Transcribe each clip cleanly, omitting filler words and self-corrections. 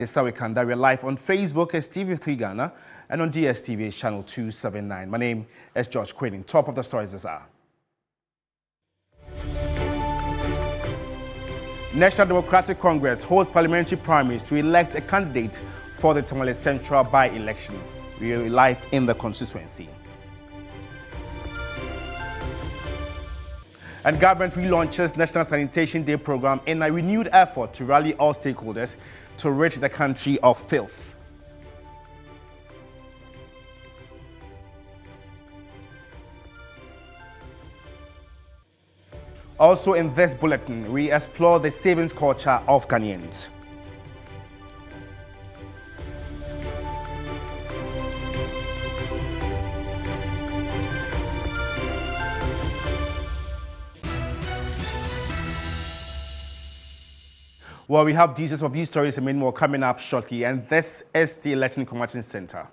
It's Sawikanda. We're live on Facebook as TV3 Ghana and on DSTV as channel 279. My name is George Quinning. Top of the stories this hour. National Democratic Congress holds parliamentary primaries to elect a candidate for the Tamale Central by-election. We are live in the constituency. And government relaunches National Sanitation Day program in a renewed effort to rally all stakeholders to rid the country of filth. Also in this bulletin, we explore the savings culture of Ghanaians. Well, we have details of these stories and many more coming up shortly, and this is the Election Information Center.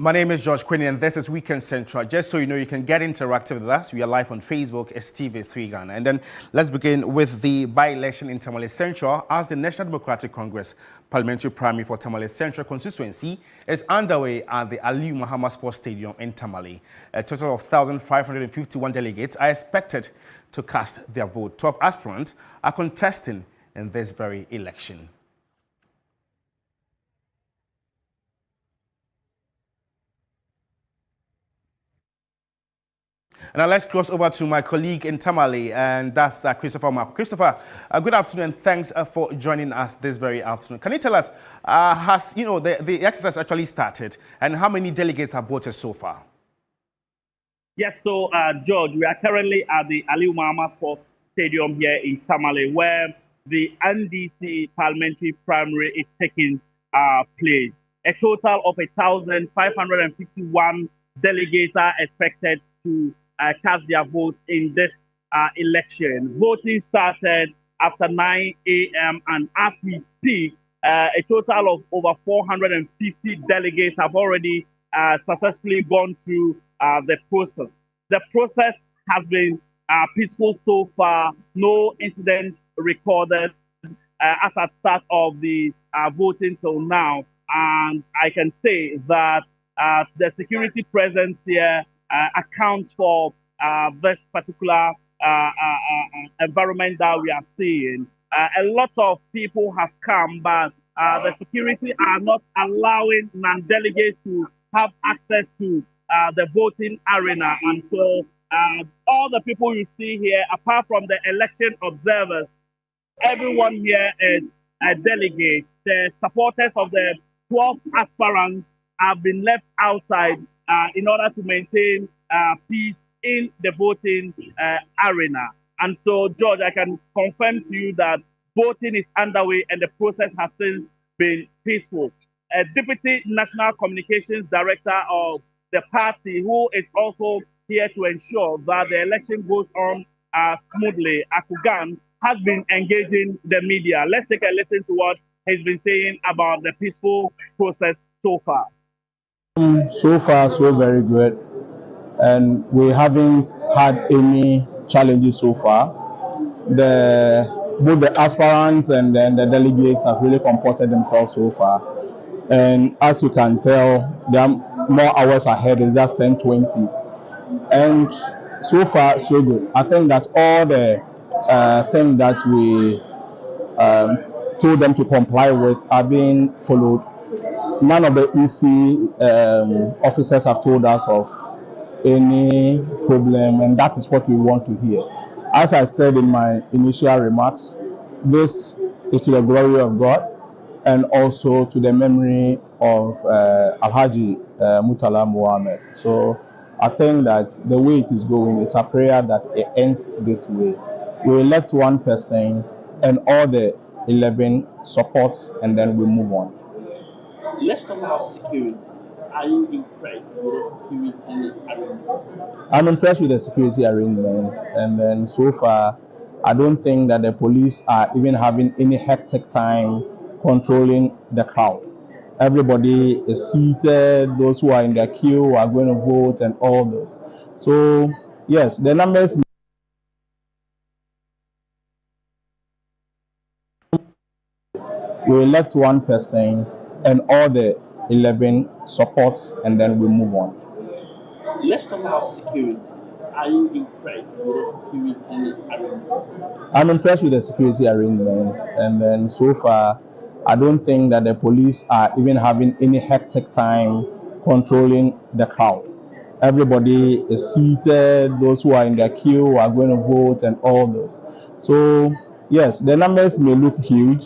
My name is George Quinning, and this is Weekend Central. Just so you know, you can get interactive with us. We are live on Facebook as TV3 Ghana. And then let's begin with the by-election in Tamale Central, as the National Democratic Congress parliamentary primary for Tamale Central constituency is underway at the Aliu Muhammad Sports Stadium in Tamale. A total of 1,551 delegates are expected to cast their vote. 12 aspirants are contesting in this very election. And now let's cross over to my colleague in Tamale, and that's Christopher Mark. Christopher, good afternoon, and thanks for joining us this very afternoon. Can you tell us, has the exercise actually started, and how many delegates have voted so far? Yes, so George, we are currently at the Aliu Muhammad Sports Stadium here in Tamale, where the NDC parliamentary primary is taking place. A total of 1,551 delegates are expected to cast their votes in this election. Voting started after 9 a.m. and as we speak, a total of over 450 delegates have already successfully gone through the process. The process has been peaceful so far, no incident recorded as at start of the voting till now. And I can say that the security presence here accounts for this particular environment that we are seeing. A lot of people have come, but the security are not allowing non-delegates to have access to the voting arena. And so all the people you see here, apart from the election observers, everyone here is a delegate. The supporters of the 12 aspirants have been left outside in order to maintain peace in the voting arena. And so, George, I can confirm to you that voting is underway and the process has since been peaceful. A Deputy National Communications Director of the party, who is also here to ensure that the election goes on smoothly, Akugan, has been engaging the media. Let's take a listen to what he's been saying about the peaceful process so far. So far, so very good, and we haven't had any challenges so far. Both the aspirants and then the delegates have really comported themselves so far, and as you can tell, there are more hours ahead. It's just 10:20, and so far so good. I think that all the things that we told them to comply with are being followed. None of the EC officers have told us of any problem, and that is what we want to hear. As I said in my initial remarks, this is to the glory of God and also to the memory of Alhaji Murtala Muhammad. So I think that the way it is going, it's a prayer that it ends this way. We elect one person and all the 11 supports, and then we move on. Let's talk about security. Are you impressed with the security arrangements? I'm impressed with the security arrangements, and then so far, I don't think that the police are even having any hectic time controlling the crowd. Everybody is seated. Those who are in their queue are going to vote and all those. So yes, the numbers. We elect one person and all the 11 supports, and then we move on. Let's talk about security. Are you impressed with the security arrangements? I'm impressed with the security arrangements, and then so far, I don't think that the police are even having any hectic time controlling the crowd. Everybody is seated. Those who are in their queue are going to vote and all those. So yes, the numbers may look huge,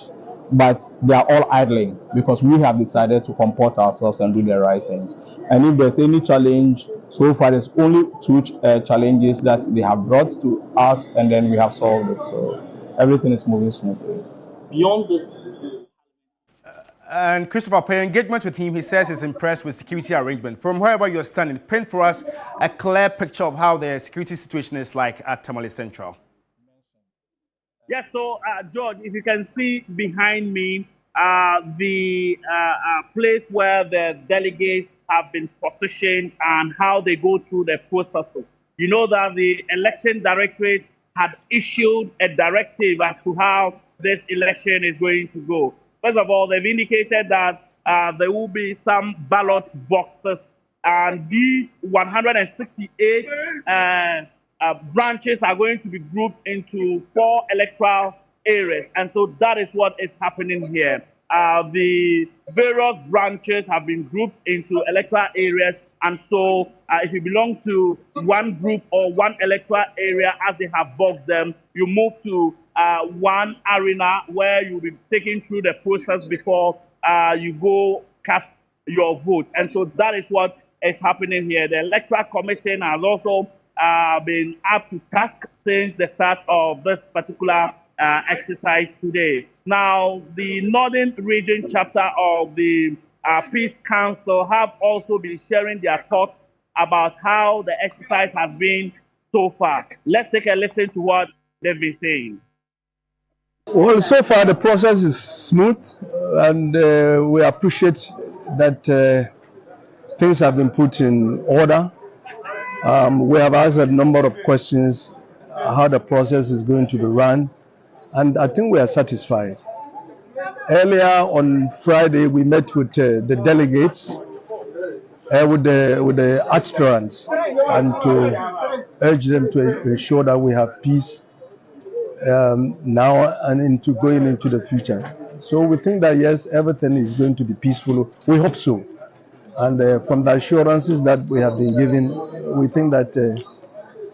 but they are all idling because we have decided to comport ourselves and do the right things. And if there's any challenge, so far there's only two challenges that they have brought to us, and then we have solved it. So everything is moving smoothly. Beyond this, And Christopher, per engagement with him, he says he's impressed with security arrangement. From wherever you're standing, paint for us a clear picture of how the security situation is like at Tamale Central. Yes, so George, if you can see behind me, the place where the delegates have been positioned and how they go through the processes. You know that the election directorate had issued a directive as to how this election is going to go. First of all, they've indicated that there will be some ballot boxes, and these 168 branches are going to be grouped into 4 electoral areas. And so that is what is happening here. The various branches have been grouped into electoral areas. And so if you belong to one group or one electoral area, as they have boxed them, you move to one arena where you'll be taken through the process before you go cast your vote. And so that is what is happening here. The Electoral Commission has also been up to task since the start of this particular exercise today. Now, the Northern Region chapter of the Peace Council have also been sharing their thoughts about how the exercise has been so far. Let's take a listen to what they've been saying. Well, so far the process is smooth, and we appreciate that things have been put in order. We have asked a number of questions how the process is going to be run, and I think we are satisfied. Earlier on Friday, we met with the delegates, with the aspirants, and to urge them to ensure that we have peace now and into going into the future. So we think that yes, everything is going to be peaceful. We hope so. And from the assurances that we have been given, we think that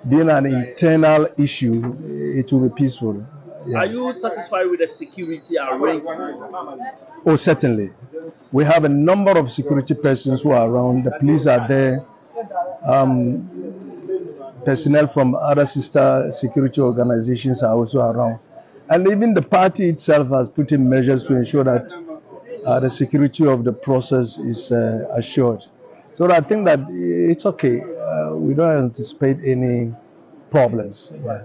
being an internal issue, it will be peaceful. yeah. Are you satisfied with the security arrangement? Oh, certainly. We have a number of security persons who are around. The police are there. Personnel from other sister security organizations are also around. And even the party itself has put in measures to ensure that the security of the process is assured. So I think that it's okay. We don't anticipate any problems. Yeah.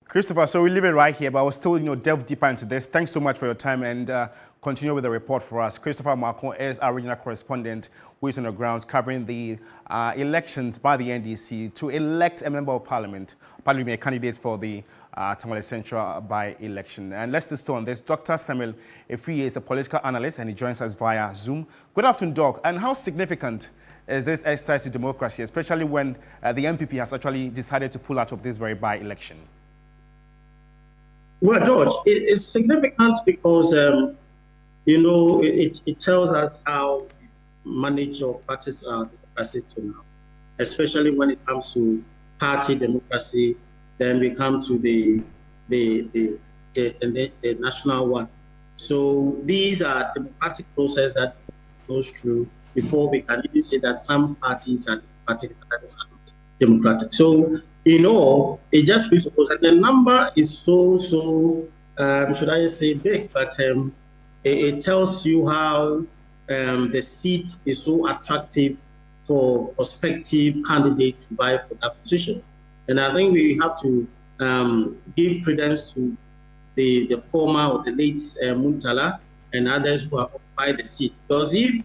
Christopher, so we leave it right here, but I will still, delve deeper into this. Thanks so much for your time, and continue with the report for us. Christopher Marcon is our regional correspondent who is on the grounds covering the elections by the NDC to elect a member of parliament, a candidate for the Tamale Central by-election. And let's just stay on this. Dr. Samuel Efriye is a political analyst, and he joins us via Zoom. Good afternoon, Doc. And how significant is this exercise to democracy, especially when the MPP has actually decided to pull out of this very by-election? Well, George, it's significant because, it tells us how manage or practice democracy to now, especially when it comes to party democracy. Then we come to the national one. So these are democratic process that goes through before we can even say that some parties are democratic and others are not democratic. So it just feels that the number is so should I say big, but it tells you how the seat is so attractive for prospective candidates to vie for that position. And I think we have to give credence to the former or the late Muntala and others who have occupied the seat. Because if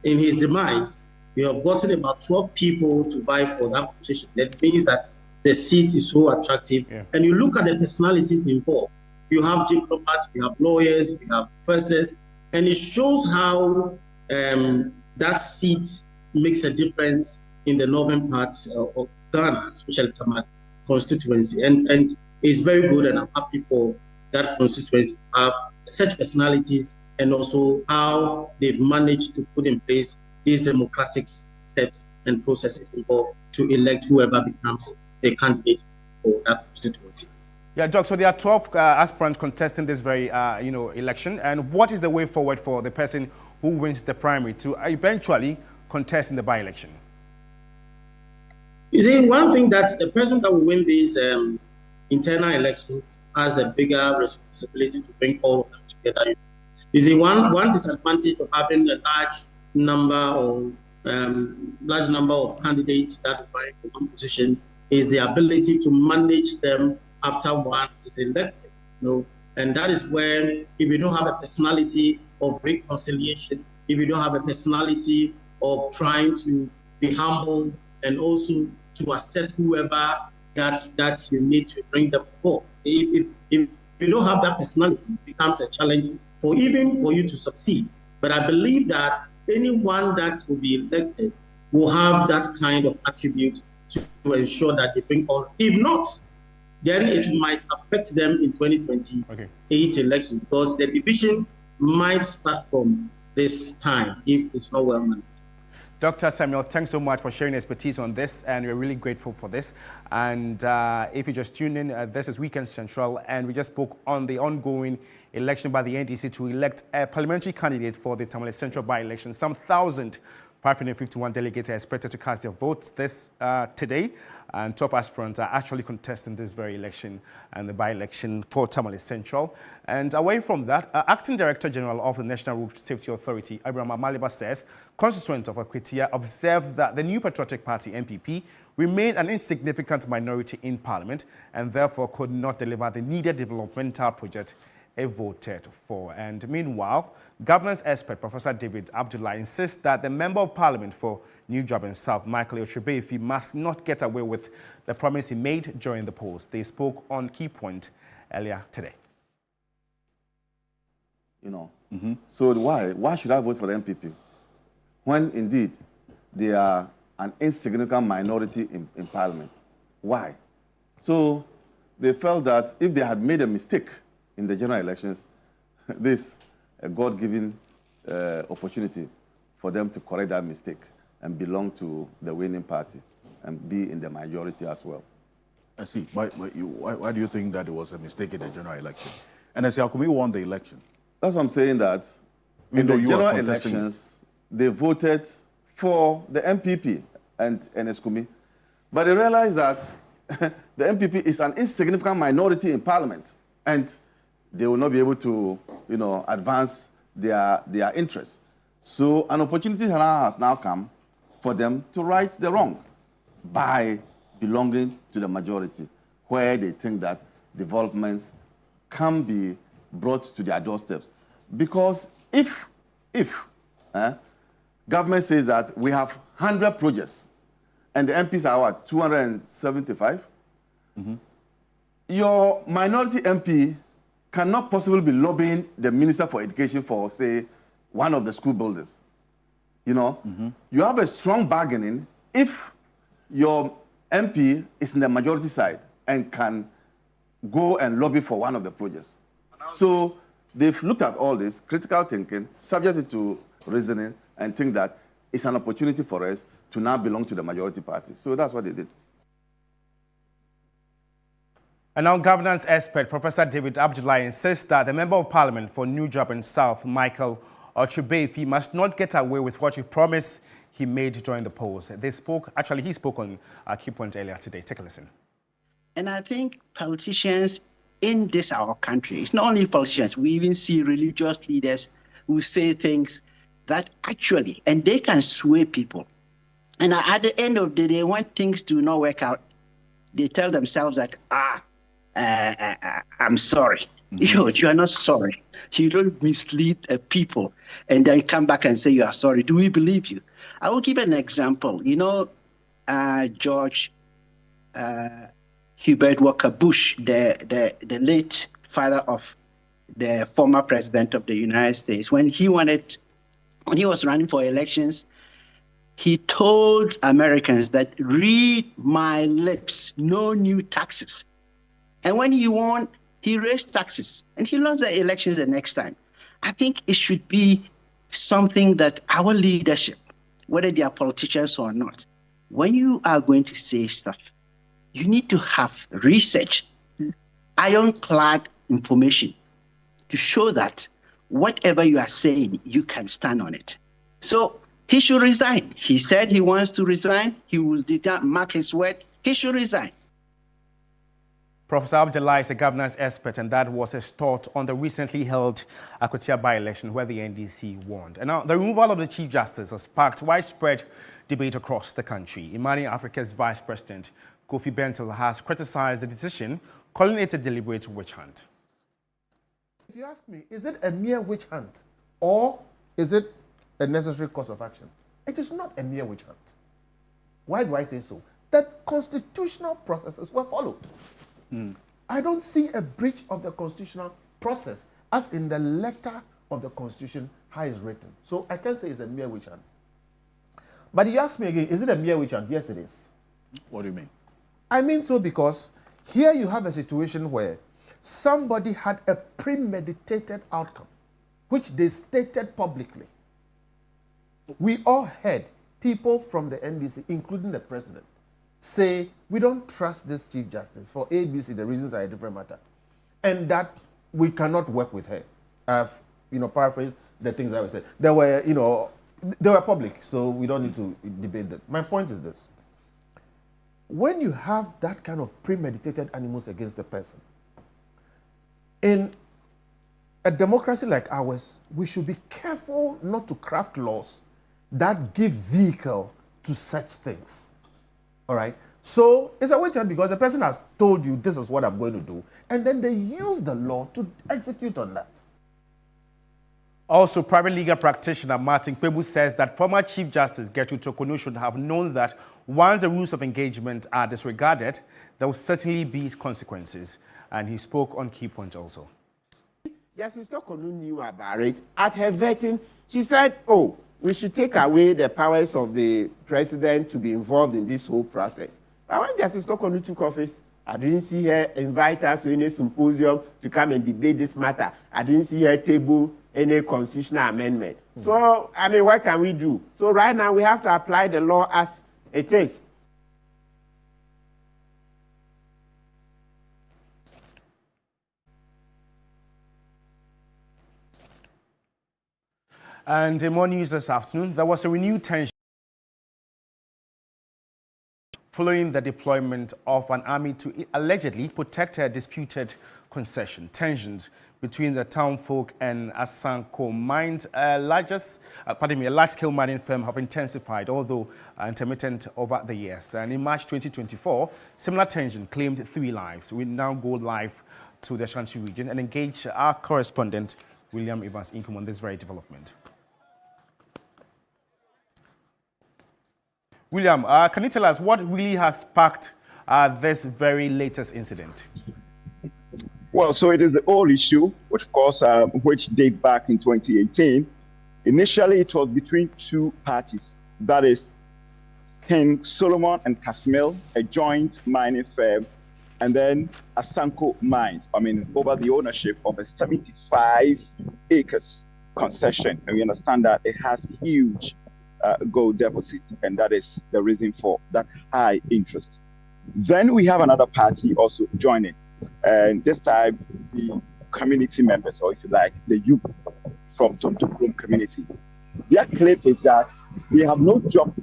in his demise, you have gotten about 12 people to vie for that position, that means that the seat is so attractive. Yeah. And you look at the personalities involved. You have diplomats, you have lawyers, you have professors, and it shows how that seat makes a difference in the northern parts of Ghana, especially Tamale constituency. And it's very good, and I'm happy for that constituency to have such personalities, and also how they've managed to put in place these democratic steps and processes involved to elect whoever becomes the candidate for that constituency. Yeah, Doc, so there are 12 aspirants contesting this very election. And what is the way forward for the person who wins the primary to eventually contest in the by-election? You see, one thing that the person that will win these internal elections has a bigger responsibility to bring all of them together. You see, one disadvantage of having a large number of candidates that vie for one position is the ability to manage them after one is elected. And that is when, if you don't have a personality of reconciliation, if you don't have a personality of trying to be humble and also to accept whoever that you need to bring them forward. If you don't have that personality, it becomes a challenge for you to succeed. But I believe that anyone that will be elected will have that kind of attribute to ensure that they bring on. If not, then it might affect them in 2028 election, because the division might start from this time if it's not well managed. Dr. Samuel, thanks so much for sharing expertise on this, and we're really grateful for this. And if you just tuned in, this is Weekend Central, and we just spoke on the ongoing election by the NDC to elect a parliamentary candidate for the Tamale Central by-election. Some 1,551 delegates are expected to cast their votes today, and 12 aspirants are actually contesting this very election and the by-election for Tamale Central. And away from that, Acting Director General of the National Road Safety Authority, Abraham Amaliba, says constituents of Akwatia observed that the New Patriotic Party, NPP, remained an insignificant minority in Parliament and therefore could not deliver the needed developmental project it voted for. And meanwhile, governance expert Professor David Abdullah insists that the Member of Parliament for New Job and South, Michael Ochubefi, must not get away with the promise he made during the polls. They spoke on Key Point earlier today. So why should I vote for the NPP when indeed they are an insignificant minority in Parliament? Why? So they felt that if they had made a mistake in the general elections, this a God-given opportunity for them to correct that mistake and belong to the winning party and be in the majority as well. I see. Why do you think that it was a mistake in the general election? And as Yakumi won the election. That's what I'm saying, that in the general elections, they voted for the MPP and Eskumi, but they realized that the MPP is an insignificant minority in Parliament, and they will not be able to, advance their interests. So an opportunity has now come for them to right the wrong by belonging to the majority, where they think that developments can be brought to their doorsteps. Because if government says that we have 100 projects and the MPs are what, 275, your minority MP cannot possibly be lobbying the Minister for Education for, say, one of the school buildings. You have a strong bargaining if your MP is in the majority side and can go and lobby for one of the projects. So they've looked at all this, critical thinking, subjected to reasoning, and think that it's an opportunity for us to now belong to the majority party. So that's what they did. And now governance expert Professor David Abdullah insists that the Member of Parliament for New Job and South, Michael Ochubefi, must not get away with what he promised he made during the polls. He spoke on Key Point earlier today. Take a listen. And I think politicians in this our country, it's not only politicians, we even see religious leaders who say things that actually, and they can sway people. And at the end of the day, when things do not work out, they tell themselves that, I'm sorry. George, you are not sorry. You don't mislead people and then come back and say you are sorry. Do we believe you? I will give an example. You know, George Hubert Walker Bush, the late father of the former president of the United States, when he was running for elections, he told Americans that read my lips, no new taxes. And when he won, he raised taxes and he lost the elections the next time. I think it should be something that our leadership, whether they are politicians or not, when you are going to say stuff, you need to have research, ironclad information to show that whatever you are saying, you can stand on it. So he should resign. He said he wants to resign. He will mark his word. He should resign. Professor Abdullah is a governance expert, and that was his thought on the recently held Akwatia by-election where the NDC won. And now, the removal of the Chief Justice has sparked widespread debate across the country. Imani Africa's Vice President, Kofi Bentil, has criticized the decision, calling it a deliberate witch hunt. If you ask me, is it a mere witch hunt or is it a necessary course of action? It is not a mere witch hunt. Why do I say so? That constitutional processes were followed. I don't see a breach of the constitutional process as in the letter of the Constitution how it's written. So I can't say it's a mere witch hunt. But you ask me again, is it a mere witch hunt? Yes, it is. What do you mean? I mean so because here you have a situation where somebody had a premeditated outcome, which they stated publicly. We all heard people from the NDC, including the president, say, we don't trust this Chief Justice for ABC, the reasons are a different matter, and that we cannot work with her. I've, paraphrased the things I said. They were, they were public, so we don't need to debate that. My point is this. When you have that kind of premeditated animus against the person, in a democracy like ours, we should be careful not to craft laws that give vehicle to such things. All right? So it's a witch hunt because the person has told you this is what I'm going to do, and then they use the law to execute on that. Also, private legal practitioner Martin Kpebu says that former Chief Justice Gertrude Torkornoo should have known that once the rules of engagement are disregarded, there will certainly be consequences. And he spoke on key points also. Justice Torkornoo knew about it. At her vetting, she said, oh, we should take away the powers of the president to be involved in this whole process. But when Justice Torkornoo took office, I didn't see her invite us to any symposium to come and debate this matter. I didn't see her table any constitutional amendment. So, I mean, what can we do? So right now we have to apply the law as it is. And in more news this afternoon, there was a renewed tension following the deployment of an army to allegedly protect a disputed concession. Tensions between the townfolk and Asanko mines, a large-scale mining firm, have intensified, although intermittent over the years. And in March 2024, similar tension claimed 3 lives. We now go live to the Ashanti region and engage our correspondent, William Evans Inkum, on this very development. William, can you tell us what really has sparked this very latest incident? Well, so it is the old issue, which of course, which date back in 2018. Initially, it was between 2 parties. That is King Solomon and Casimil, a joint mining firm, and then Asanko Mines, over the ownership of a 75 acres concession. And we understand that it has huge gold deposits, and that is the reason for that high interest. Then we have another party also joining, and this time the community members, or if you like, the youth from Tontokrom community. Their claim is that they have no job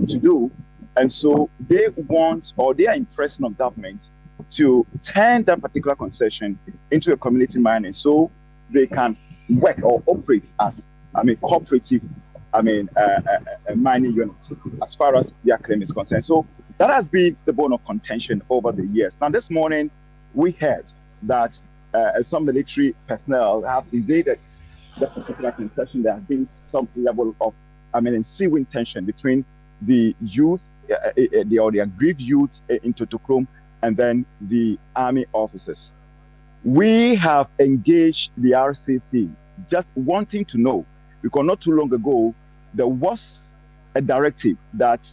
to do, and so they want, or they are impressing on government to turn that particular concession into a community mining so they can work or operate as cooperative a mining unit as far as their claim is concerned. So that has been the bone of contention over the years. Now this morning we heard that some military personnel have invaded that particular concession. There has been some level of, ensuing tension between the youth, the aggrieved youth in Tontokrom, and then the army officers. We have engaged the RCC, just wanting to know, because not too long ago, there was a directive that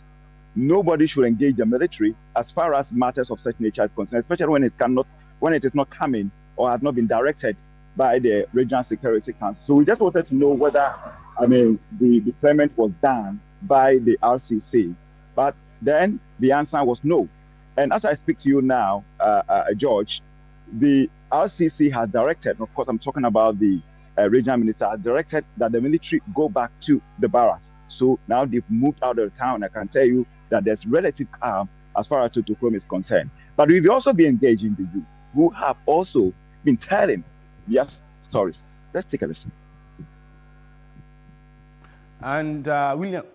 nobody should engage the military as far as matters of such nature is concerned, especially when it is not coming or has not been directed by the Regional Security Council. So we just wanted to know whether, the deployment was done by the RCC. But then the answer was no. And as I speak to you now, George, the RCC has directed, of course I'm talking about the regional minister, has directed that the military go back to the barracks. So now they've moved out of town. I can tell you that there's relative calm as far as Tontokrom is concerned. But we've also been engaging the youth who have also been telling their stories. Let's take a listen. And William.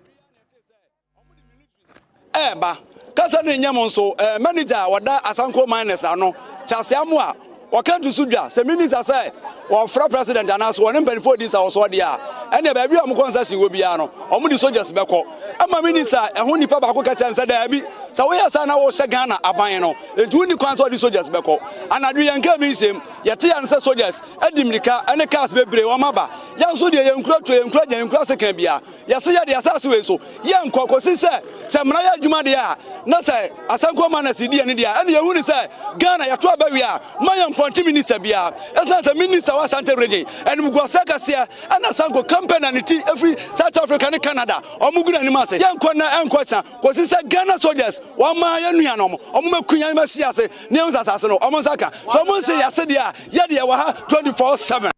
Kasa ne nyam nso manager wada Asanko miners ano Chasiamu a waka to Sudwa se minister say or fra president anaso one mpanifo di sa so dia ene ba bia mo concession wo bia no omo di soldiers beko ama minister ehun nipa ba ko ka chan say da bi sa we asa na wo hye Ghana aban no etu ni kwan so di soldiers beko anadu yanka bi nsem yete yan say soldiers adimrika ene cars bebre wo maba yanso de yankura sekan bia yase ya de asase we so yankokosi se mra ya adwuma de a na say Asanko man asidi ene de a ene yehu ni say Ghana ya to abawi a mayan ponti minister bia esa say minister wa Asante region and mugwasaka sia and Asanko campaign and every South Africa and Canada omugu na nimase yanko na enkocha kosi say Ghana soldiers wa ma yanu no omumakunya masi ase ne unzasase no omunsaka so omunse yase de a ye de wa ha 24/7.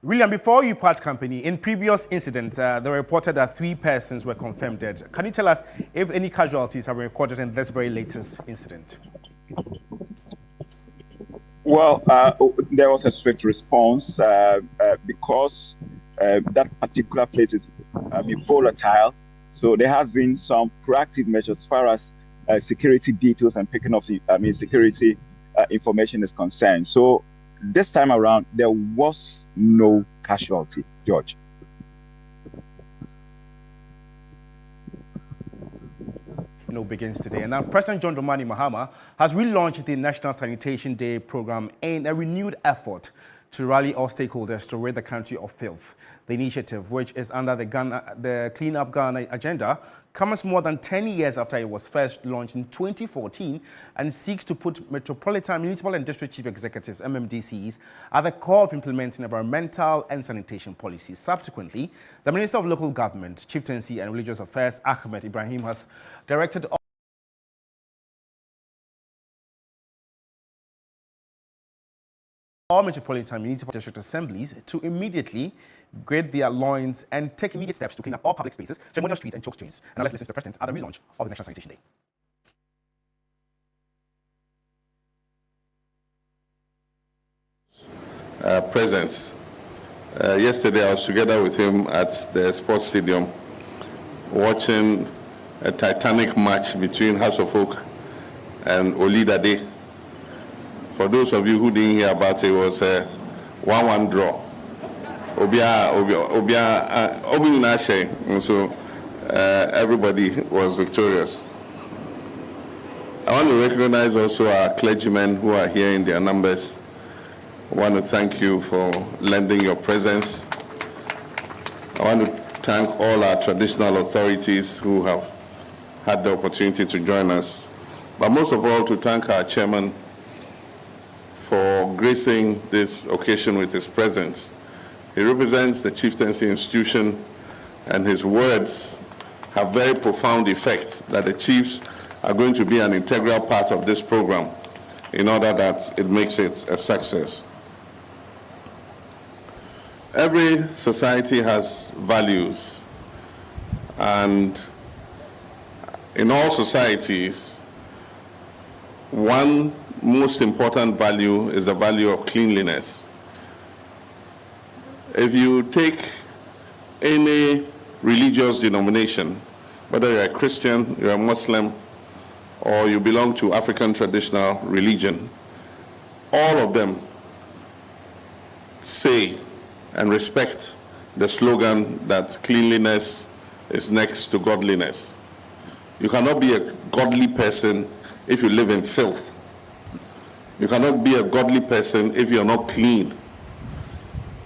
William, before you part company, in previous incidents, they were reported that 3 persons were confirmed dead. Can you tell us if any casualties have been recorded in this very latest incident? Well, there was a swift response because that particular place is volatile. So there has been some proactive measures as far as security details and picking up security information is concerned. So this time around, there was no casualty, George. Begins today. And now President John Dramani Mahama has relaunched the National Sanitation Day program in a renewed effort to rally all stakeholders to rid the country of filth. The initiative, which is under the Clean Up Ghana agenda, comes more than 10 years after it was first launched in 2014 and seeks to put metropolitan, municipal and district chief executives, MMDCs, at the core of implementing environmental and sanitation policies. Subsequently, the Minister of Local Government, Chieftaincy and Religious Affairs, Ahmed Ibrahim, has directed all metropolitan municipal district assemblies to immediately grade their loins and take immediate steps to clean up all public spaces, ceremonial streets and choke streets. Now let's listen to the President at the relaunch of the National Sanitation Day. Presence. Yesterday I was together with him at the sports stadium watching a titanic match between House of Oak and Olidade. For those of you who didn't hear about it, it was a 1-1 draw. And so everybody was victorious. I want to recognize also our clergymen who are here in their numbers. I want to thank you for lending your presence. I want to thank all our traditional authorities who have had the opportunity to join us. But most of all, to thank our chairman for gracing this occasion with his presence. He represents the chieftaincy institution, and his words have very profound effect that the chiefs are going to be an integral part of this program in order that it makes it a success. Every society has values, and in all societies, one most important value is the value of cleanliness. If you take any religious denomination, whether you're a Christian, you're a Muslim, or you belong to African traditional religion, all of them say and respect the slogan that cleanliness is next to godliness. You cannot be a godly person if you live in filth. You cannot be a godly person if you're not clean.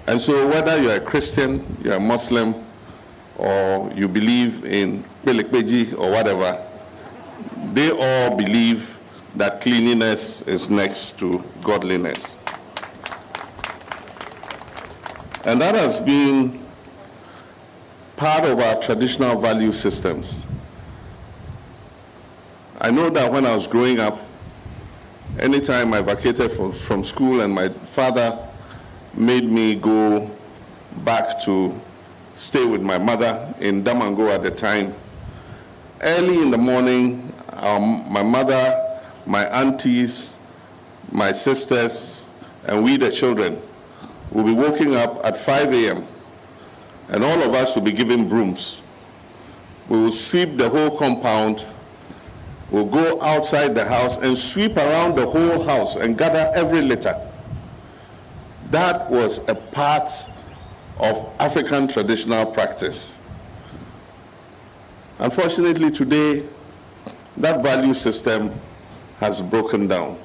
And so whether you're a Christian, you're a Muslim, or you believe in Belikbeji or whatever, they all believe that cleanliness is next to godliness. And that has been part of our traditional value systems. I know that when I was growing up, anytime I vacated from school and my father made me go back to stay with my mother in Damango at the time, early in the morning, my mother, my aunties, my sisters, and we the children will be waking up at 5 a.m. and all of us will be given brooms. We will sweep the whole compound. We'll go outside the house and sweep around the whole house and gather every litter. That was a part of African traditional practice. Unfortunately, today, that value system has broken down.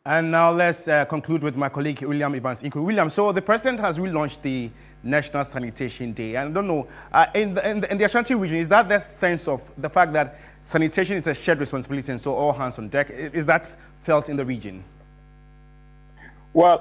And now let's conclude with my colleague, William Evans-Inko. William, so the president has relaunched the National Sanitation Day. And I don't know, in the Ashanti region, is that the sense of the fact that sanitation is a shared responsibility and so all hands on deck? Is that felt in the region? Well,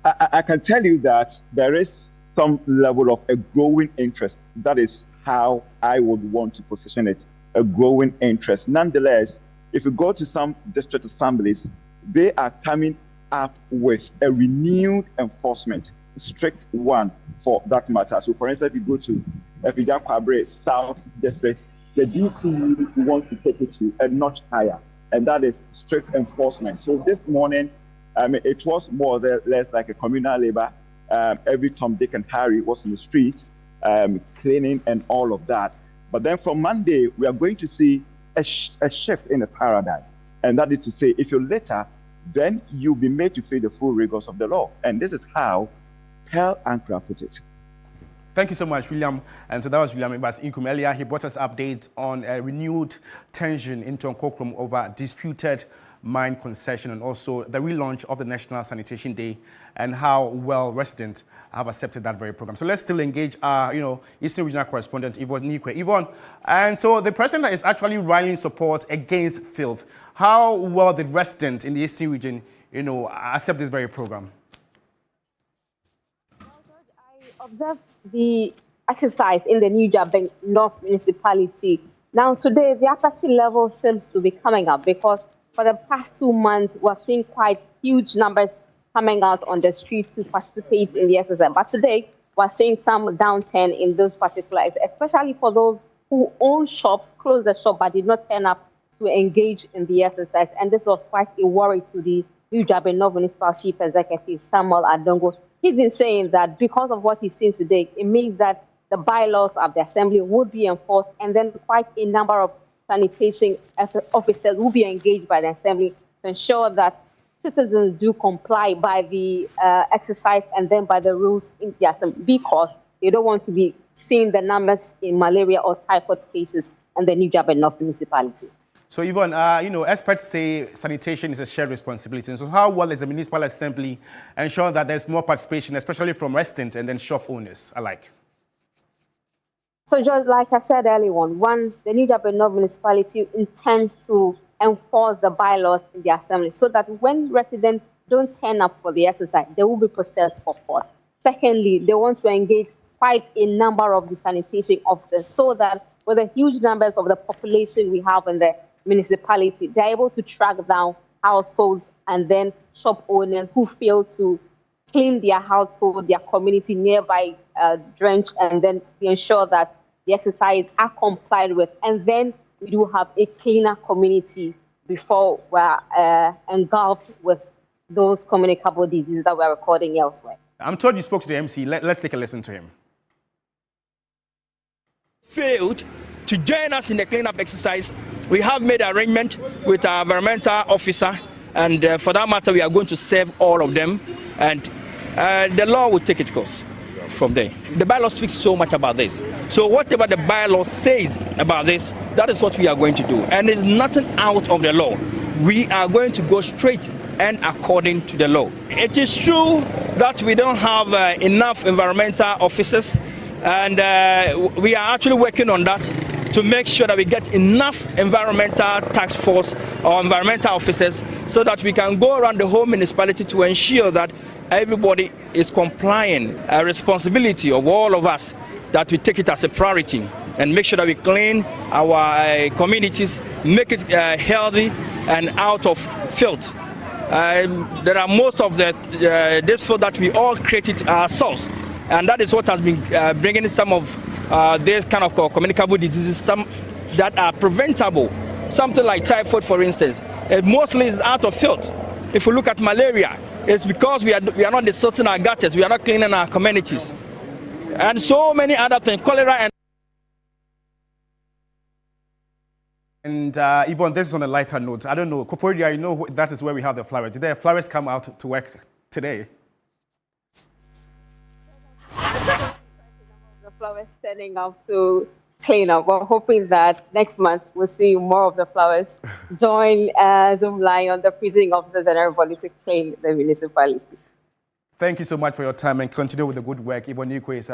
I can tell you that there is some level of a growing interest. That is how I would want to position it, a growing interest. Nonetheless, if you go to some district assemblies, they are coming up with a renewed enforcement, strict one for that matter. So for instance, if you go to Efijan Kwabre South District, the DC wants to take it to a notch higher, and that is strict enforcement. So this morning, it was more or less like a communal labor. Every Tom, Dick, and Harry was in the street, cleaning and all of that. But then from Monday, we are going to see a shift in the paradigm. And that is to say, if you litter, then you'll be made to face the full rigors of the law. And this is how Pearl Ankara put it. Thank you so much, William. And so that was William Evans-Inko earlier. He brought us updates on a renewed tension in Tontokrom over disputed mine concession and also the relaunch of the National Sanitation Day and how well residents have accepted that very program. So let's still engage our, Eastern Regional correspondent, Yvonne Nikwe. Yvonne, and so the president is actually rallying support against filth. How well did residents in the Eastern region, accept this very program? I observed the exercise in the New Japan North Municipality. Now today, the apathy level seems to be coming up because for the past 2 months, we're seeing quite huge numbers coming out on the street to participate in the exercise. But today, we're seeing some downturn in those particulars, especially for those who own shops, closed the shop, but did not turn up to engage in the exercise. And this was quite a worry to the New Japan North Municipal Chief Executive, Samuel Adongo. He's been saying that because of what he's seen today, it means that the bylaws of the assembly would be enforced, and then quite a number of sanitation officers will be engaged by the assembly to ensure that citizens do comply by the exercise and then by the rules in the assembly, because they don't want to be seeing the numbers in malaria or typhoid cases in the New Japan North Municipality. So Yvonne, experts say sanitation is a shared responsibility. And so how well is the municipal assembly ensure that there's more participation, especially from residents and then shop owners alike? So just like I said earlier on, the New Japan North Municipality intends to enforce the bylaws in the assembly so that when residents don't turn up for the exercise, they will be processed for court. Secondly, they want to engage quite a number of the sanitation officers so that with the huge numbers of the population we have in the municipality, they're able to track down households and then shop owners who fail to clean their household, their community nearby drenched, and then ensure that the exercise are complied with. And then we do have a cleaner community before we're engulfed with those communicable diseases that we're recording elsewhere. I'm told you spoke to the MC. Let's take a listen to him. Failed to join us in the cleanup exercise. We have made arrangement with our environmental officer, and for that matter, we are going to serve all of them. And the law will take its course from there. The bylaw speaks so much about this. So whatever the bylaw says about this, that is what we are going to do. And there's nothing out of the law. We are going to go straight and according to the law. It is true that we don't have enough environmental officers, and we are actually working on that to make sure that we get enough environmental task force or environmental officers so that we can go around the whole municipality to ensure that everybody is complying. A responsibility of all of us that we take it as a priority and make sure that we clean our communities, make it healthy and out of filth. There are most of this filth that we all created ourselves, and that is what has been bringing some of these kind of communicable diseases, some that are preventable. Something like typhoid, for instance, it mostly is out of filth. If we look at malaria, it's because we are not desilting our gutters, we are not cleaning our communities, and so many other things. Cholera and Yvonne, this is on a lighter note. I don't know, Koforia, you know that is where we have the flowers. Did the flowers come out to work today? The flowers turning up to clean up. We're hoping that next month we'll see more of the flowers join Zoomline on the freezing officers and everybody to clean the municipality. Thank you so much for your time and continue with the good work. Yvonne Nikwe is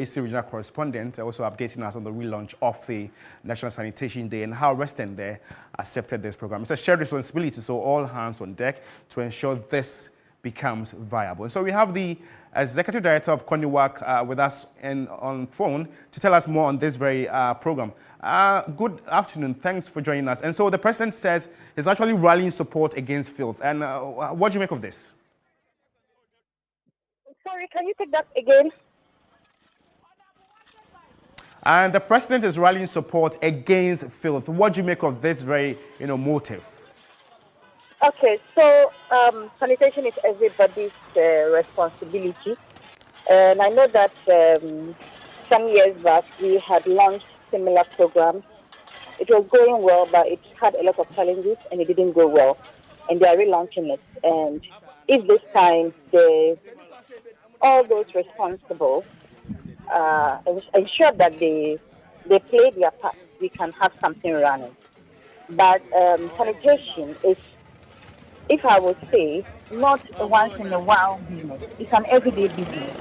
Eastern Regional Correspondent, also updating us on the relaunch of the National Sanitation Day and how residents there accepted this program. It's a shared responsibility, so all hands on deck to ensure this becomes viable. And so we have the Executive Director of Koniwak with us on phone to tell us more on this very program. Good afternoon. Thanks for joining us. And so the President says he's actually rallying support against filth. And what do you make of this? Sorry, can you take that again? And the President is rallying support against filth. What do you make of this very, motive? Okay, so sanitation is everybody's responsibility. And I know that some years back we had launched similar programs. It was going well, but it had a lot of challenges and it didn't go well. And they are relaunching it. And if this time all those responsible ensure that they play their part, we can have something running. But sanitation is, if I would say, not a once in a while business. It's an everyday business.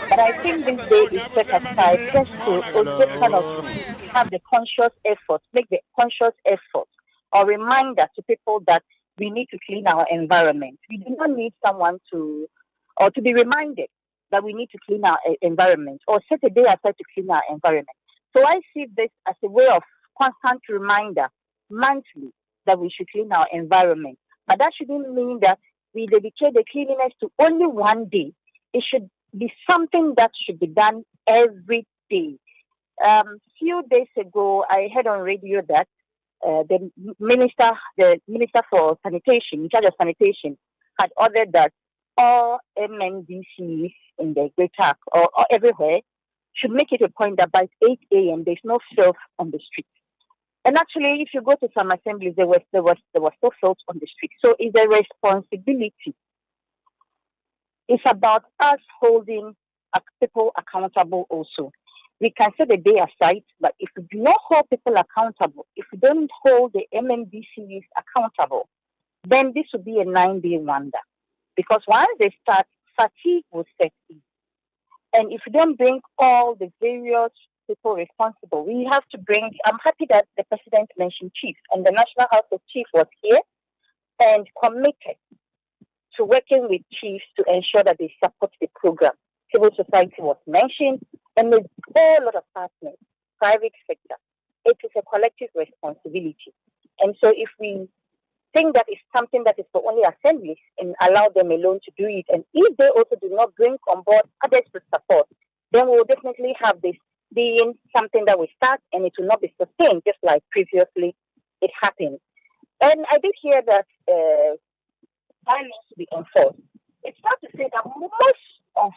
But I think this day is set aside just to also kind of have the conscious effort, make the conscious effort or reminder to people that we need to clean our environment. We do not need someone to be reminded that we need to clean our environment or set a day aside to clean our environment. So I see this as a way of constant reminder monthly that we should clean our environment. But that shouldn't mean that we dedicate the cleanliness to only one day. It should be something that should be done every day. Few days ago, I heard on radio that the minister for sanitation, in charge of sanitation, had ordered that all MNDCs in the Greater or everywhere should make it a point that by 8 a.m. there's no filth on the street. And actually, if you go to some assemblies, there was no filth on the street. So it's a responsibility. It's about us holding people accountable also. We can set the day aside, but if we do not hold people accountable, if we don't hold the MNDCs accountable, then this will be a 9-day wonder. Because once they start, fatigue will set in. And if we don't bring all the various people responsible, we have to bring, I'm happy that the President mentioned chiefs, and the National House of Chiefs was here and committed to working with chiefs to ensure that they support the program. Civil society was mentioned, and with a whole lot of partners, private sector. It is a collective responsibility. And so if we think that is something that is for only assemblies and allow them alone to do it, and if they also do not bring on board others to support, then we will definitely have this being something that we start and it will not be sustained, just like previously it happened. And I did hear that bylaws to be enforced. It's not to say that most of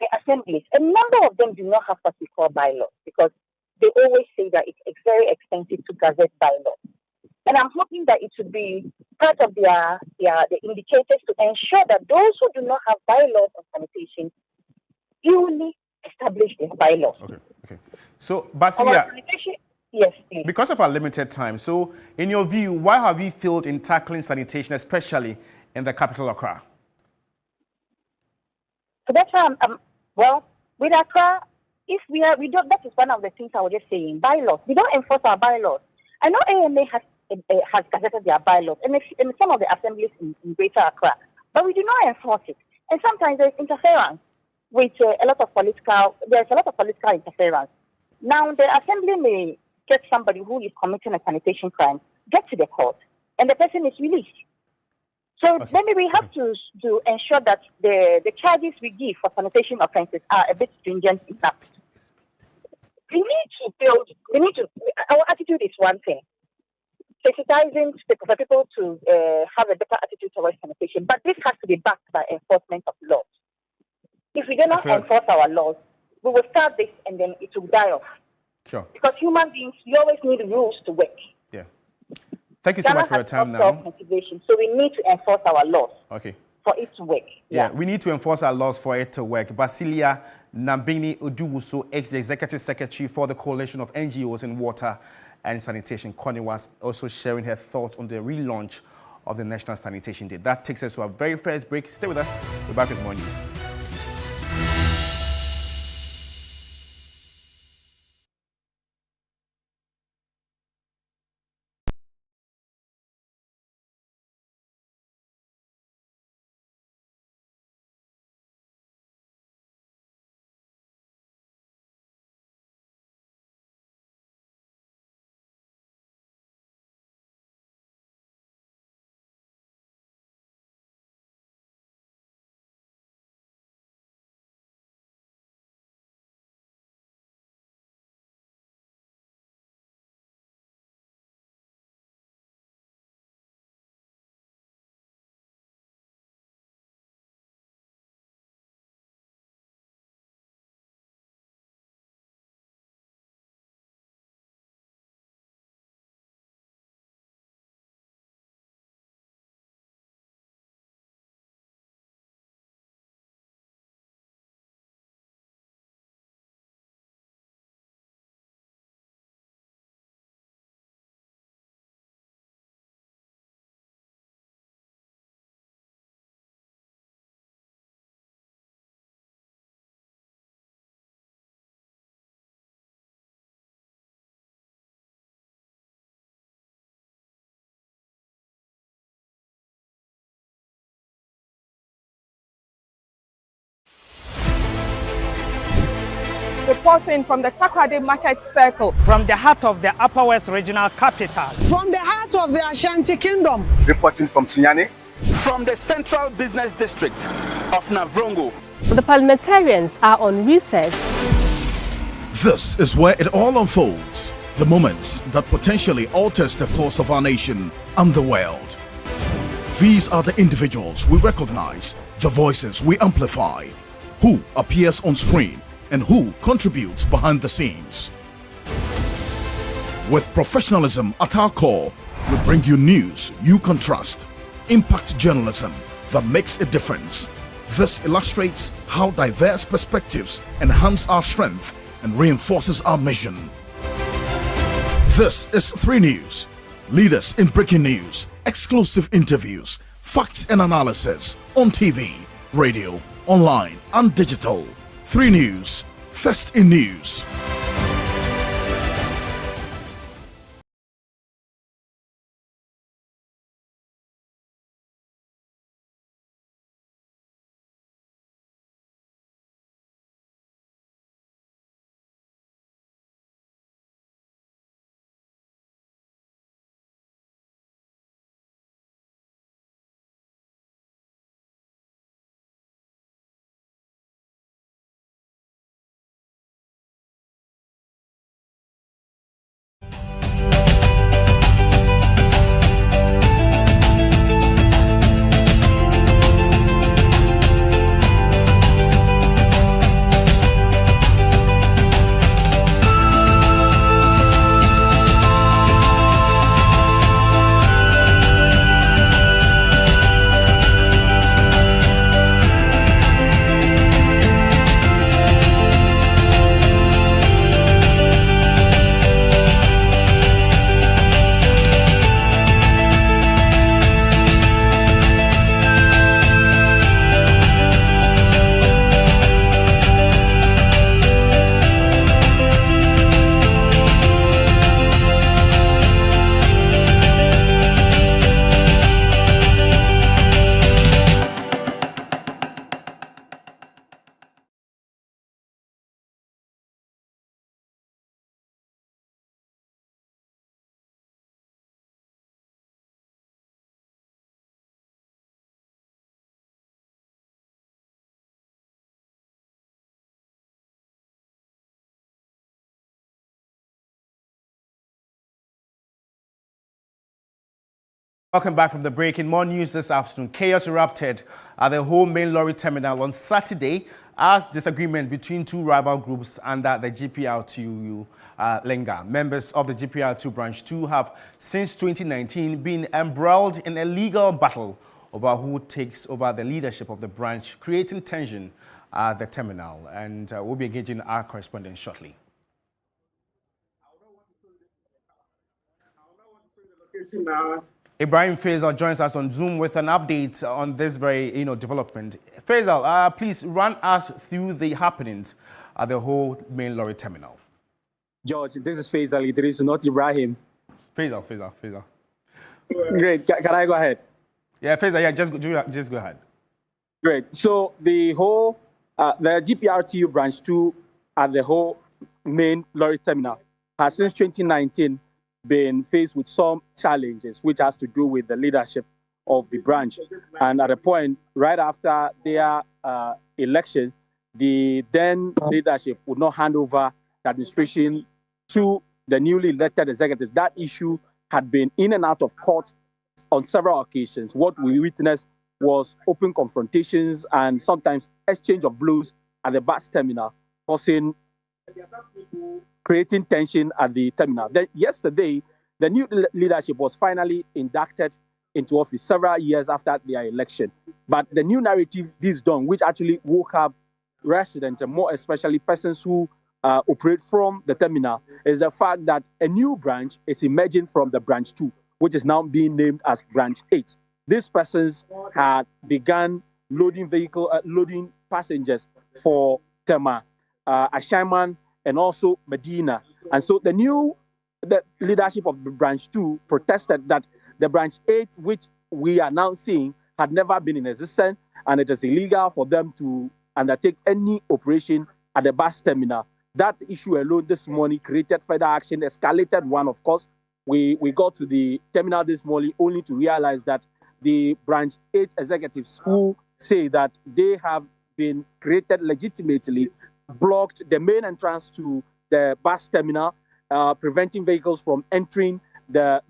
the assemblies, a number of them do not have what we call bylaws, because they always say that it's very expensive to gazette bylaws. And I'm hoping that it should be part of the indicators to ensure that those who do not have bylaws on sanitation duly establish their bylaws. Okay. So, Basilia, yes, please. Because of our limited time, so in your view, why have we failed in tackling sanitation, especially in the capital Accra? So that's why well, with Accra, if we don't, that is one of the things I was just saying, bylaws. We don't enforce our bylaws. I know AMA has gazetted their bylaws in some of the assemblies in Greater Accra, but we do not enforce it. And sometimes there's interference with there's a lot of political interference. Now, the assembly may get somebody who is committing a sanitation crime, get to the court, and the person is released. So maybe we have to ensure that the charges we give for sanitation offences are a bit stringent enough. Our attitude is one thing, sensitizing for people to have a better attitude towards sanitation, but this has to be backed by enforcement of laws. If we do not enforce our laws, we will start this and then it will die off. Sure. Because human beings, we always need rules to work. Yeah. Thank you so much for your time now. So we need to enforce our laws. Okay. For it to work. Yeah, we need to enforce our laws for it to work. Basilia Nambini Oduwusu, ex-executive secretary for the Coalition of NGOs in Water and Sanitation, Connie, was also sharing her thoughts on the relaunch of the National Sanitation Day. That takes us to our very first break. Stay with us. We're back with more news. Reporting from the Takoradi Market Circle, from the heart of the Upper West Regional Capital, from the heart of the Ashanti Kingdom, reporting from Sunyani, from the Central Business District of Navrongo. The parliamentarians are on recess. This is where it all unfolds, the moments that potentially alters the course of our nation and the world. These are the individuals we recognize, the voices we amplify, who appears on screen and who contributes behind the scenes. With professionalism at our core, we bring you news you can trust, impact journalism that makes a difference. This illustrates how diverse perspectives enhance our strength and reinforces our mission. This is 3 News, leaders in breaking news, exclusive interviews, facts and analysis on TV, radio, online and digital. 3 News, first in news. Welcome back from the break. In more news this afternoon, chaos erupted at the whole main lorry terminal on Saturday as disagreement between two rival groups under the GPR2 linger. Members of the GPR2 Branch 2 have since 2019 been embroiled in a legal battle over who takes over the leadership of the branch, creating tension at the terminal. And we'll be engaging our correspondent shortly. Ibrahim Faisal joins us on Zoom with an update on this very development. Faisal, please run us through the happenings at the whole main lorry terminal. George, this is Faisal. It is not Ibrahim. Faisal. Great. Can I go ahead? Yeah, Faisal, yeah, just go ahead. Great. So the whole, the GPRTU Branch 2 at the whole main lorry terminal has since 2019 been faced with some challenges, which has to do with the leadership of the branch. And at a point, right after their election, the then leadership would not hand over the administration to the newly elected executive. That issue had been in and out of court on several occasions. What we witnessed was open confrontations and sometimes exchange of blows at the bus terminal, creating tension at the terminal. Then yesterday, the new leadership was finally inducted into office several years after their election. But the new narrative this dawn, which actually woke up residents and more especially persons who operate from the terminal, is the fact that a new branch is emerging from the Branch 2, which is now being named as Branch 8. These persons had begun loading passengers for Tema, Ashaiman, and also Medina. And so the leadership of the Branch 2 protested that the Branch 8, which we are now seeing, had never been in existence, and it is illegal for them to undertake any operation at the bus terminal. That issue alone this morning created further action, escalated one, of course. We got to the terminal this morning only to realize that the Branch 8 executives who say that they have been created legitimately blocked the main entrance to the bus terminal, preventing vehicles from entering the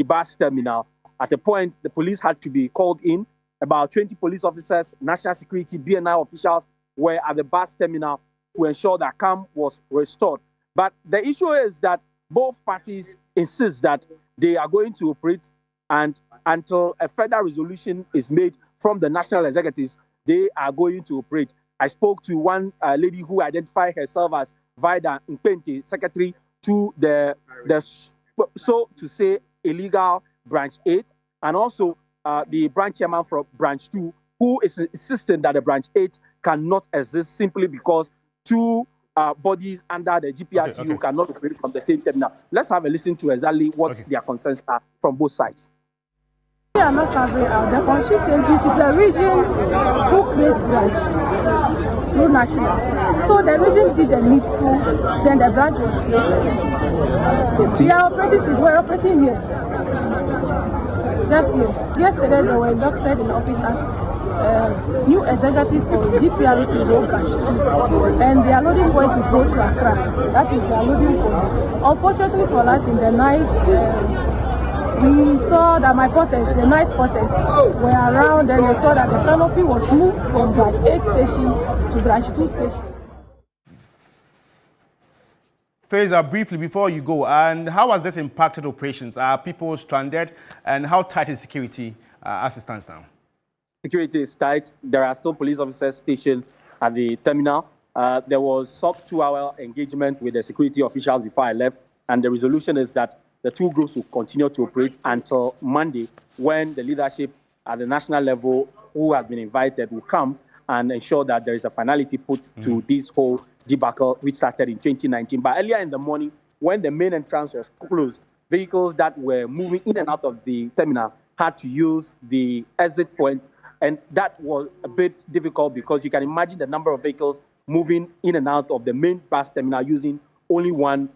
bus terminal. At a point, the police had to be called in. About 20 police officers, national security, BNI officials were at the bus terminal to ensure that calm was restored. But the issue is that both parties insist that they are going to operate, and until a further resolution is made from the national executives, they are going to operate. I spoke to one lady who identified herself as Vida Mpente, secretary to the so to say illegal Branch 8, and also the branch chairman from Branch 2, who is insisting that the Branch 8 cannot exist simply because two bodies under the GPRTU cannot operate from the same terminal. Let's have a listen to exactly what their concerns are from both sides. We are not covering out the constituency. It is the region who create branch through national. So the region did the needful, then the branch was created. We are operating, we're operating here. That's here. Yesterday they were inducted in office as new executive for GPR to go Branch 2. And their loading point is go to Accra. That is their loading point. Unfortunately for us, in the night, we saw that the night porters were around, and they saw that the canopy was moved from Branch 8 station to Branch 2 station. Faisal, briefly before you go, and how has this impacted operations? Are people stranded, and how tight is security as it stands now? Security is tight. There are still police officers stationed at the terminal. There was sub 2-hour engagement with the security officials before I left, and the resolution is that the two groups will continue to operate until Monday, when the leadership at the national level who has been invited will come and ensure that there is a finality put to this whole debacle, which started in 2019. But earlier in the morning, when the main entrance was closed, vehicles that were moving in and out of the terminal had to use the exit point. And that was a bit difficult because you can imagine the number of vehicles moving in and out of the main bus terminal using only one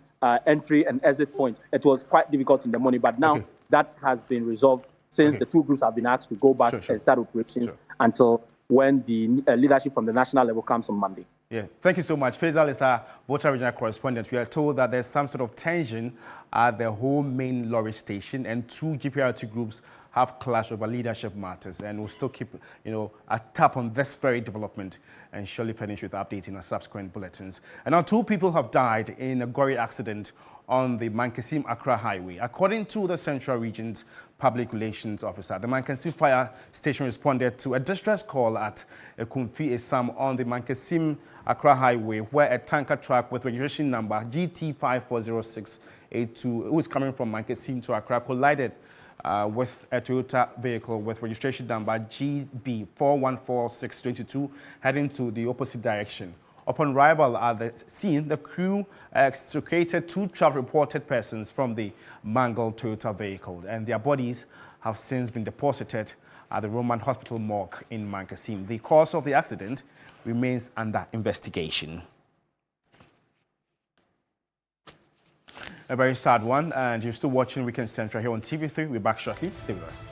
entry and exit point. It was quite difficult in the morning, but now that has been resolved since the two groups have been asked to go back and start operations until when the leadership from the national level comes on Monday. Yeah, thank you so much. Faisal is our Volta regional correspondent. We are told that there's some sort of tension at the whole main lorry station, and two GPRT groups have clashed over leadership matters, and we'll still keep, a tap on this very development and surely finish with updating our subsequent bulletins. And now 2 people have died in a gory accident on the Mankasim-Accra Highway. According to the Central Region's Public Relations Officer, the Mankasim Fire Station responded to a distress call at Kumfi Esam on the Mankasim-Accra Highway, where a tanker truck with registration number GT540682, who is coming from Mankasim to Accra, collided with a Toyota vehicle with registration number GB414622 heading to the opposite direction. Upon arrival at the scene, the crew extricated 2 traffic-reported persons from the mangled Toyota vehicle, and their bodies have since been deposited at the Roman Hospital morgue in Mankasim. The cause of the accident remains under investigation. A very sad one, and you're still watching Weekend Central here on TV3. We're back shortly. Stay with us.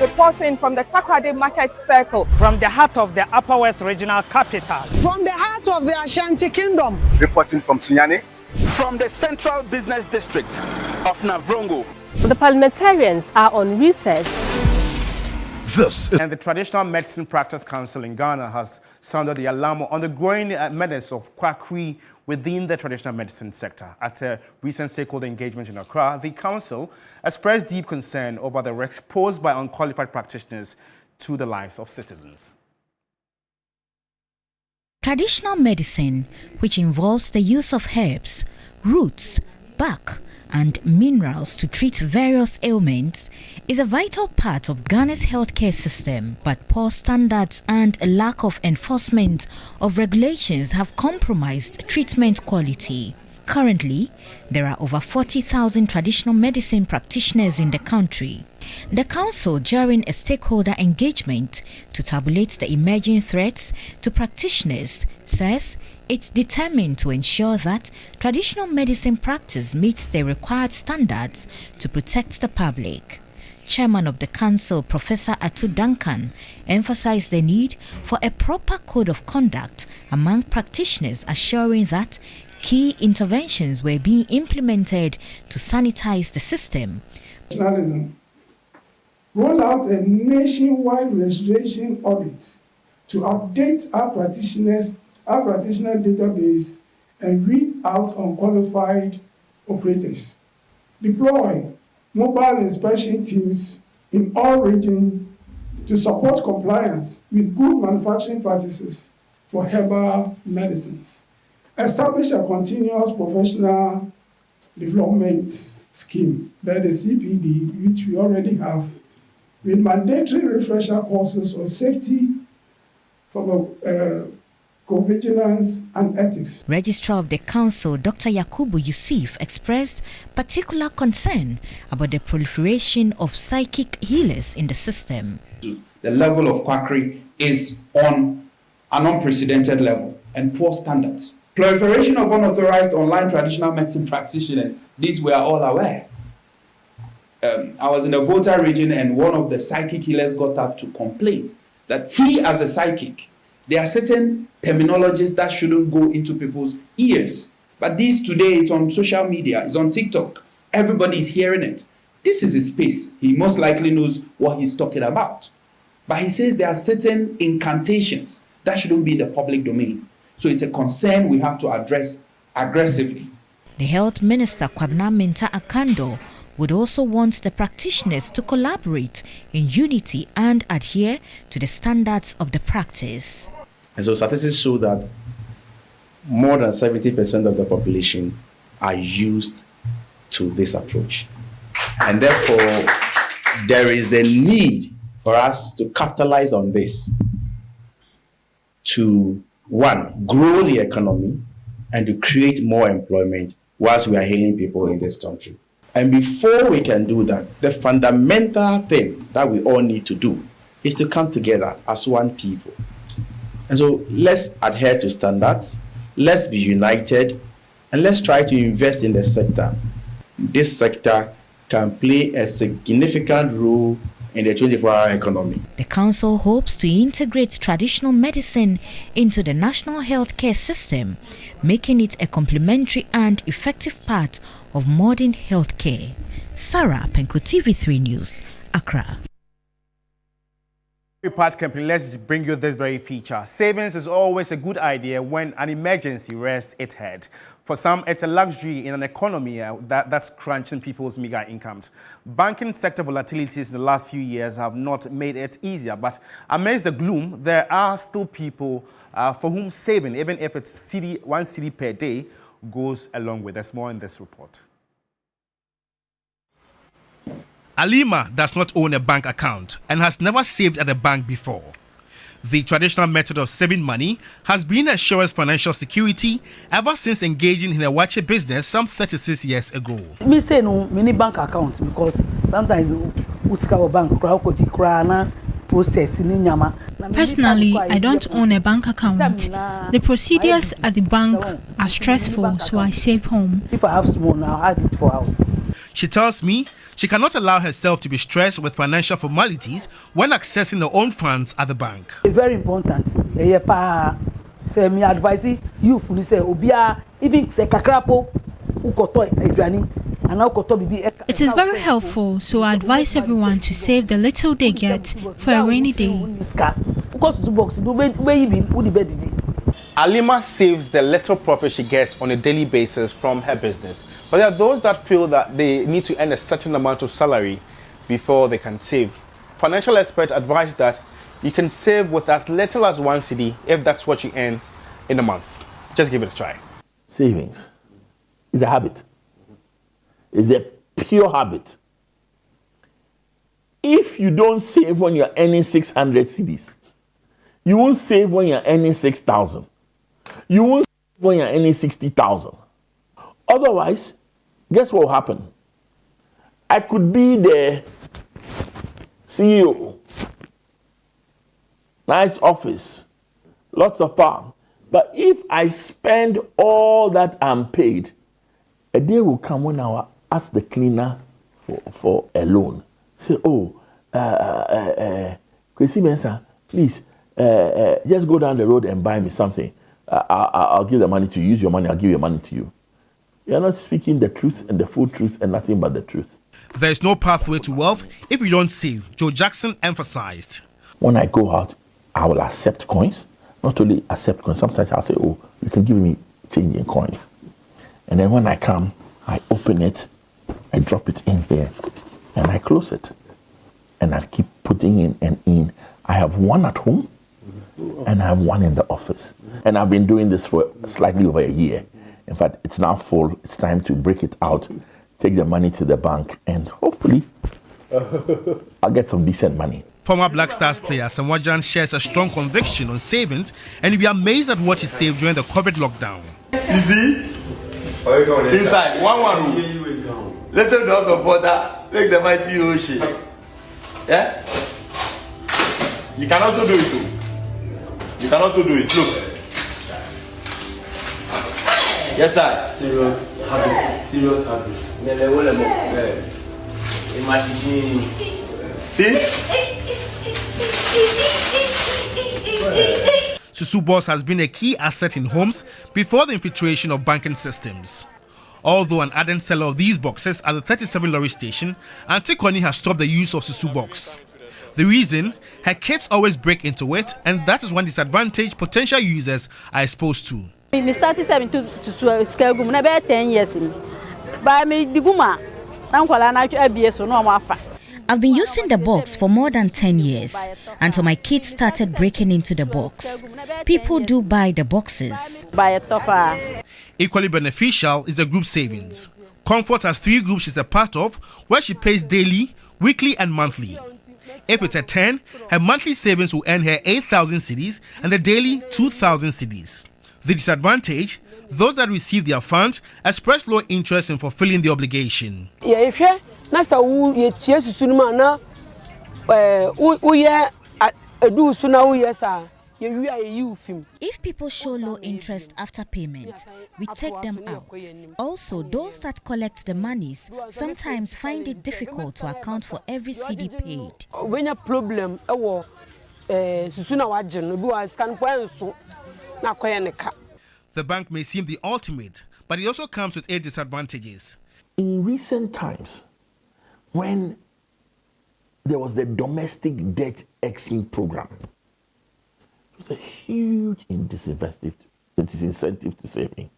Reporting from the Takoradi Market Circle, from the heart of the Upper West Regional Capital. From the heart of the Ashanti Kingdom. Reporting from Sunyani. From the Central Business District of Navrongo. The parliamentarians are on recess. And the Traditional Medicine Practice Council in Ghana has sounded the alarm on the growing menace of quackery within the traditional medicine sector. At a recent stakeholder engagement in Accra, the council expressed deep concern over the risks posed by unqualified practitioners to the lives of citizens. Traditional medicine, which involves the use of herbs, roots, bark, and minerals to treat various ailments, is a vital part of Ghana's healthcare system, but poor standards and a lack of enforcement of regulations have compromised treatment quality. Currently, there are over 40,000 traditional medicine practitioners in the country. The council, during a stakeholder engagement to tabulate the emerging threats to practitioners, says it's determined to ensure that traditional medicine practice meets the required standards to protect the public. Chairman of the council, Professor Atu Duncan, emphasized the need for a proper code of conduct among practitioners, assuring that key interventions were being implemented to sanitize the system. Roll out a nationwide registration audit to update our practitioner database and weed out unqualified operators. Deploy mobile inspection teams in all regions to support compliance with good manufacturing practices for herbal medicines. Establish a continuous professional development scheme, that is CPD, which we already have, with mandatory refresher courses on safety, pharmacovigilance, and ethics. Registrar of the Council, Dr. Yakubu Yusuf, expressed particular concern about the proliferation of psychic healers in the system. The level of quackery is on an unprecedented level and poor standards. Proliferation of unauthorized online traditional medicine practitioners, these we are all aware. I was in the Volta region and one of the psychic healers got up to complain that he, as a psychic, there are certain terminologies that shouldn't go into people's ears. But this today, it's on social media, it's on TikTok. Everybody is hearing it. This is his space. He most likely knows what he's talking about. But he says there are certain incantations that shouldn't be in the public domain. So it's a concern we have to address aggressively. The Health Minister, Kwabena Mintah Akando, would also want the practitioners to collaborate in unity and adhere to the standards of the practice. And so statistics show that more than 70% of the population are used to this approach. And therefore, there is the need for us to capitalize on this to, one, grow the economy and to create more employment whilst we are healing people in this country. And before we can do that, the fundamental thing that we all need to do is to come together as one people. And so let's adhere to standards, let's be united, and let's try to invest in the sector. This sector can play a significant role in the 24-hour economy. The council hopes to integrate traditional medicine into the national healthcare system, making it a complementary and effective part of modern healthcare. Sarah, Penko TV3 News, Accra. Part company, let's bring you this very feature. Savings is always a good idea when an emergency rears its head. For some, it's a luxury in an economy that's crunching people's meager incomes. Banking sector volatilities in the last few years have not made it easier, but amidst the gloom, there are still people for whom saving, even if it's one cedi per day, goes along with. There's more in this report. Alima does not own a bank account and has never saved at a bank before. The traditional method of saving money has been Assurance financial security ever since engaging in a watch business some 36 years ago. Me say no mini bank account because sometimes uska bank process ni nyama. Personally, I don't own a bank account. The procedures at the bank are stressful, so I save home. If I have small, I'll have it for house. She tells me she cannot allow herself to be stressed with financial formalities when accessing her own funds at the bank. Very important. Say me advise you fully say obia even say kakrapo ukoto edwani and ukoto bibi. It is very helpful, so I advise everyone to save the little they get for a rainy day. Alima saves the little profit she gets on a daily basis from her business. But there are those that feel that they need to earn a certain amount of salary before they can save. Financial experts advise that you can save with as little as 1 cedi if that's what you earn in a month. Just give it a try. Savings is a habit. It's a pure habit. If you don't save when you're earning 600 cedis, you won't save when you're earning 6,000. You won't save when you're earning 60,000. Otherwise, guess what will happen? I could be the CEO, nice office, lots of power. But if I spend all that I'm paid, a day will come when I will ask the cleaner for a loan. Say, oh, Kwesi Mensah, please, just go down the road and buy me something. I'll give the money to you. Use your money, I'll give your money to you. You're not speaking the truth and the full truth and nothing but the truth. There is no pathway to wealth if you don't save, Joe Jackson emphasized. When I go out, I will accept coins. Not only accept coins, sometimes I'll say, oh, you can give me change in coins. And then when I come, I open it, I drop it in here, and I close it. And I keep putting in and in. I have one at home, and I have one in the office. And I've been doing this for slightly over a year. In fact, it's now full. It's time to break it out, take the money to the bank, and hopefully I'll get some decent money. Former Black Stars player Samwajan shares a strong conviction on savings, and you'll be amazed at what he saved during the COVID lockdown. You see? Inside, one room. Little drop of water makes the mighty ocean. Yeah? You can also do it too. You can also do it. Look. Yes, sir. Serious habit. Serious habit. See? Susubos has been a key asset in homes before the infiltration of banking systems. Although an ardent seller of these boxes at the 37 lorry station, Antikoni has stopped the use of Susubox. The reason? Her kids always break into it, and that is one disadvantage potential users are exposed to. I started to scale 10 years. But me the guma, I've been using the box for more than 10 years until my kids started breaking into the box. People do buy the boxes. Equally beneficial is the group savings. Comfort has 3 groups she's a part of, where she pays daily, weekly and monthly. If it's a 10, her monthly savings will earn her 8,000 cedis and the daily 2,000 cedis. The disadvantage? Those that receive their funds express low interest in fulfilling the obligation. If people show low interest after payment, we take them out. Also, those that collect the monies sometimes find it difficult to account for every CD paid. When a problem, the bank may seem the ultimate, but it also comes with 8 disadvantages. In recent times, when there was the domestic debt easing program, it was a huge disincentive to saving.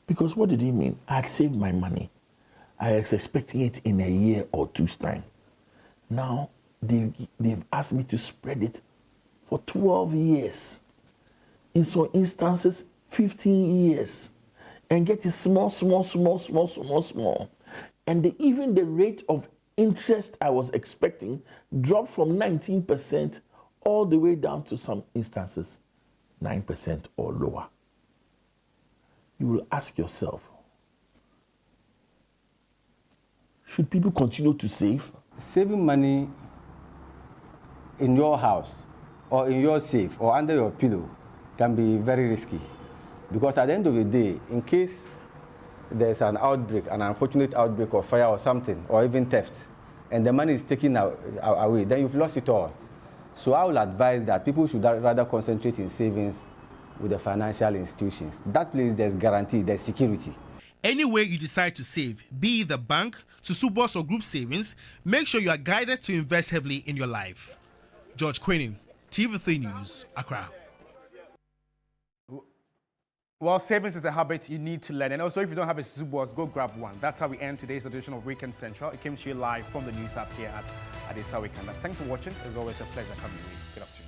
Because what did it mean? I had saved my money. I was expecting it in a year or 2's time. Now, they've asked me to spread it for 12 years. In some instances, 15 years. And get it small. And even the rate of interest I was expecting dropped from 19% all the way down to some instances 9% or lower. You will ask yourself, should people continue to save? Saving money in your house or in your safe or under your pillow can be very risky, because at the end of the day, in case there's an outbreak, an unfortunate outbreak of fire or something, or even theft, and the money is taken away, then you've lost it all. So I will advise that people should rather concentrate in savings with the financial institutions. That place, there's guarantee, there's security. Any way you decide to save, be it the bank, Susubos or group savings, make sure you are guided to invest heavily in your life. George Quinnin, TV3 News, Accra. Well, savings is a habit you need to learn. And also, if you don't have a Susubos, go grab one. That's how we end today's edition of Weekend Central. It came to you live from the news app here at Adisa Weekend. Thanks for watching. It's always a pleasure coming to you. Good afternoon.